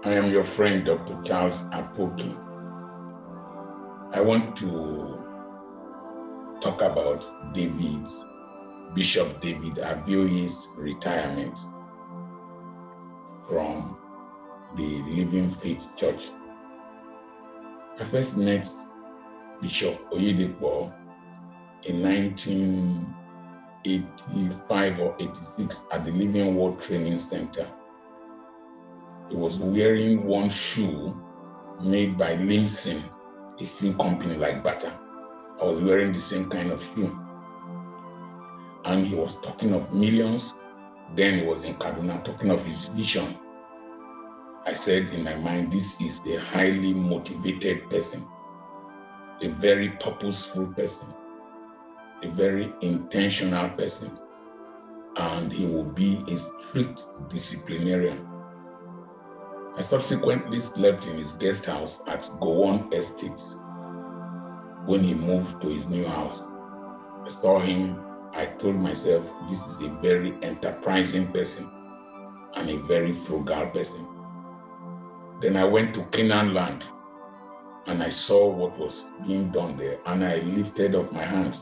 I am your friend, Dr. Charles Akpoki. I want to talk about Bishop David Abioye's retirement from the Living Faith Church. I first met Bishop Oyedepo in 1985 or 86 at the Living Word Training Center. He was wearing one shoe made by Limson, a shoe company like Bata. I was wearing the same kind of shoe. And he was talking of millions. Then he was in Kaduna talking of his vision. I said in my mind, this is a highly motivated person, a very purposeful person, a very intentional person, and he will be a strict disciplinarian. I subsequently slept in his guest house at Gowon Estate. When he moved to his new house, I saw him. I told myself, this is a very enterprising person and a very frugal person. Then I went to Canaan land and I saw what was being done there, and I lifted up my hands,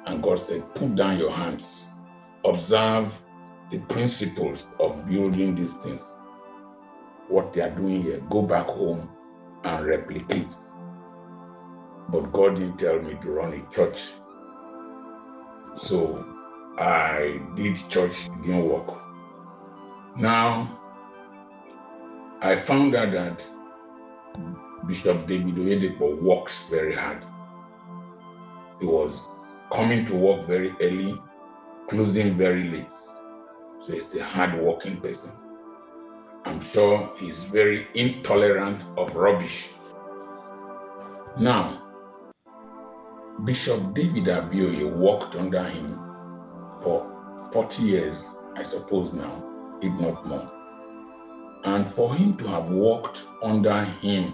and God said, put down your hands, observe the principles of building these things. What they are doing here, go back home and replicate. But God didn't tell me to run a church. So I did church, it didn't work. Now, I found out that Bishop David Oyedepo works very hard. He was coming to work very early, closing very late. So he's a hard-working person. I'm sure he's very intolerant of rubbish. Now, Bishop David Abioye worked under him for 40 years, I suppose now, if not more. And for him to have worked under him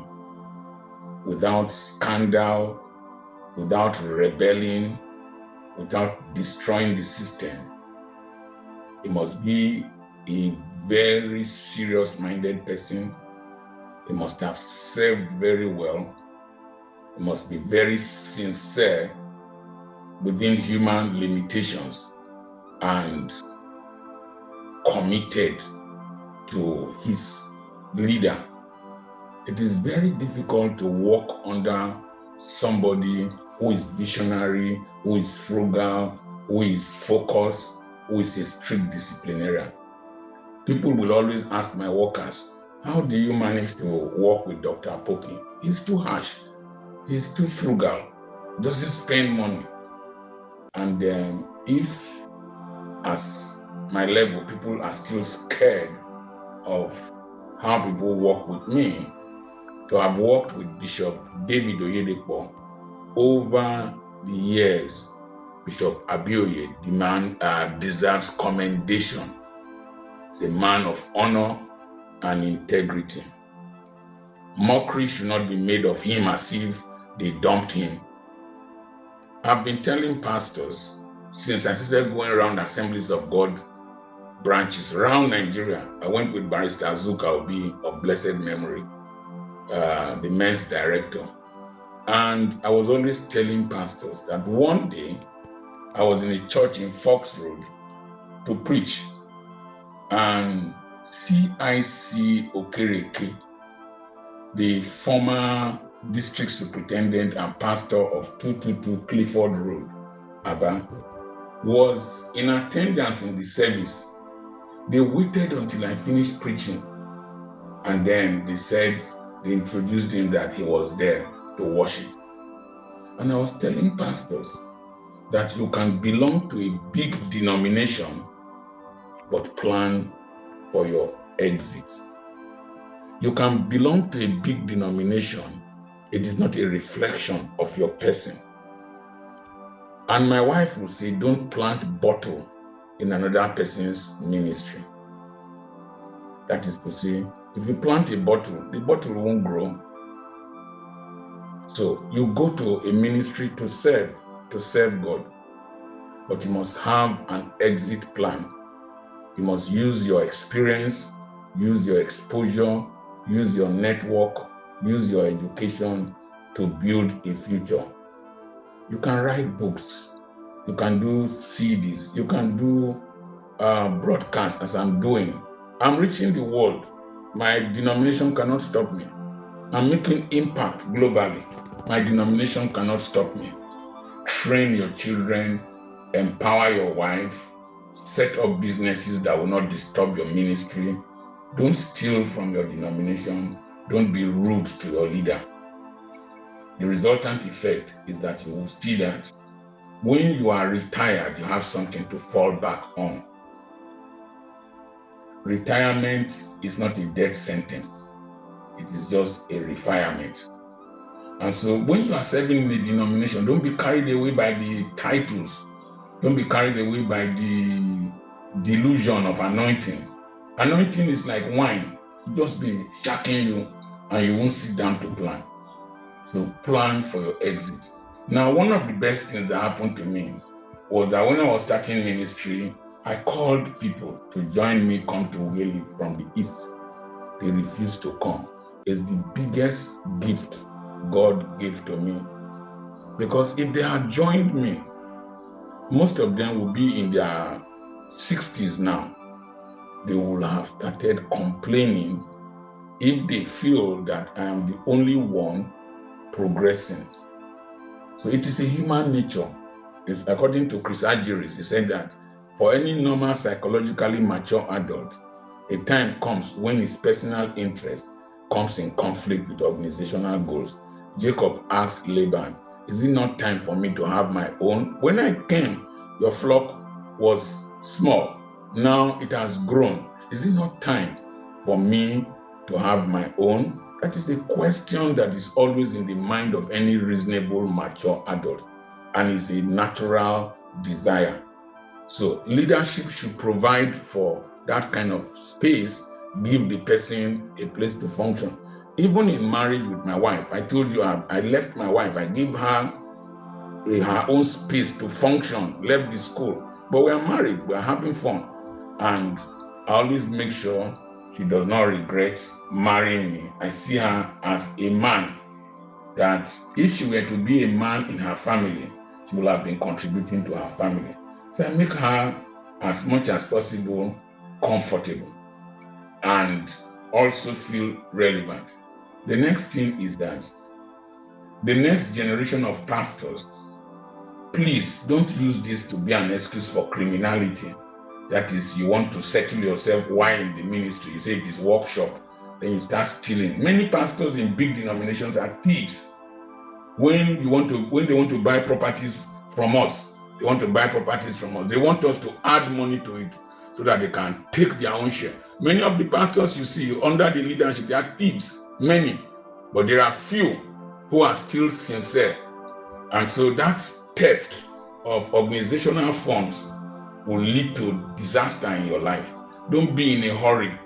without scandal, without rebelling, without destroying the system, he must be a very serious-minded person. He must have served very well. He must be very sincere within human limitations and committed to his leader. It is very difficult to work under somebody who is visionary, who is frugal, who is focused, who is a strict disciplinarian. People will always ask my workers, how do you manage to work with Dr. Akpoki? He's too harsh. He's too frugal, doesn't spend money. And if, as my level, people are still scared of how people work with me, to have worked with Bishop David Oyedepo over the years, Bishop Abioye deserves commendation. He's a man of honor and integrity. Mockery should not be made of him as if they dumped him. I've been telling pastors since I started going around Assemblies of God branches around Nigeria. I went with Barrister Azuka Obi of blessed memory, the men's director. And I was always telling pastors that one day I was in a church in Fox Road to preach, and CIC Okereke, the former district superintendent and pastor of 222 Clifford Road, Aba, was in attendance in the service. They waited until I finished preaching, and then they introduced him that he was there to worship. And I was telling pastors that you can belong to a big denomination, but plan for your exit. You can belong to a big denomination. It is not a reflection of your person. And my wife will say, don't plant bottle in another person's ministry. That is to say, if you plant a bottle, the bottle won't grow. So you go to a ministry to serve God, but you must have an exit plan. You must use your experience, use your exposure, use your network, use your education to build a future. You can write books, you can do CDs, you can do broadcasts as I'm doing. I'm reaching the world. My denomination cannot stop me. I'm making impact globally. My denomination cannot stop me. Train your children, empower your wife, set up businesses that will not disturb your ministry. Don't steal from your denomination. Don't be rude to your leader. The resultant effect is that you will see that when you are retired, you have something to fall back on. Retirement is not a death sentence. It is just a refinement. And so when you are serving in a denomination, don't be carried away by the titles. Don't be carried away by the delusion of anointing. Anointing is like wine. It just be shacking you and you won't sit down to plan. So plan for your exit. Now, one of the best things that happened to me was that when I was starting ministry, I called people to join me come to Whaley from the east. They refused to come. It's the biggest gift God gave to me. Because if they had joined me, most of them will be in their 60s now. They will have started complaining if they feel that I am the only one progressing. So it is a human nature. It's according to Chris Agiris, he said that for any normal psychologically mature adult, a time comes when his personal interest comes in conflict with organizational goals. Jacob asked Laban, is it not time for me to have my own? When I came, your flock was small. Now it has grown. Is it not time for me to have my own? That is a question that is always in the mind of any reasonable, mature adult, and is a natural desire. So leadership should provide for that kind of space, give the person a place to function. Even in marriage with my wife, I told you I left my wife, I gave her her own space to function, left the school. But we are married, we are having fun. And I always make sure she does not regret marrying me. I see her as a man that if she were to be a man in her family, she would have been contributing to her family. So I make her as much as possible comfortable and also feel relevant. The next thing is that the next generation of pastors, please don't use this to be an excuse for criminality. That is, you want to settle yourself while in the ministry. You say it is workshop, then you start stealing. Many pastors in big denominations are thieves. When they want to buy properties from us, they want us to add money to it so that they can take their own share. Many of the pastors you see under the leadership, they are thieves, many, but there are few who are still sincere. And so that theft of organizational funds will lead to disaster in your life. Don't be in a hurry,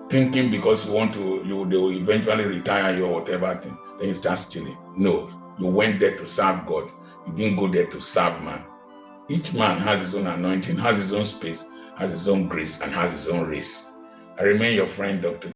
thinking because they will eventually retire you or whatever thing, then you start stealing. No, you went there to serve God. You didn't go there to serve man. Each man has his own anointing, has his own space, has his own grace, and has his own race. I remain your friend, Dr.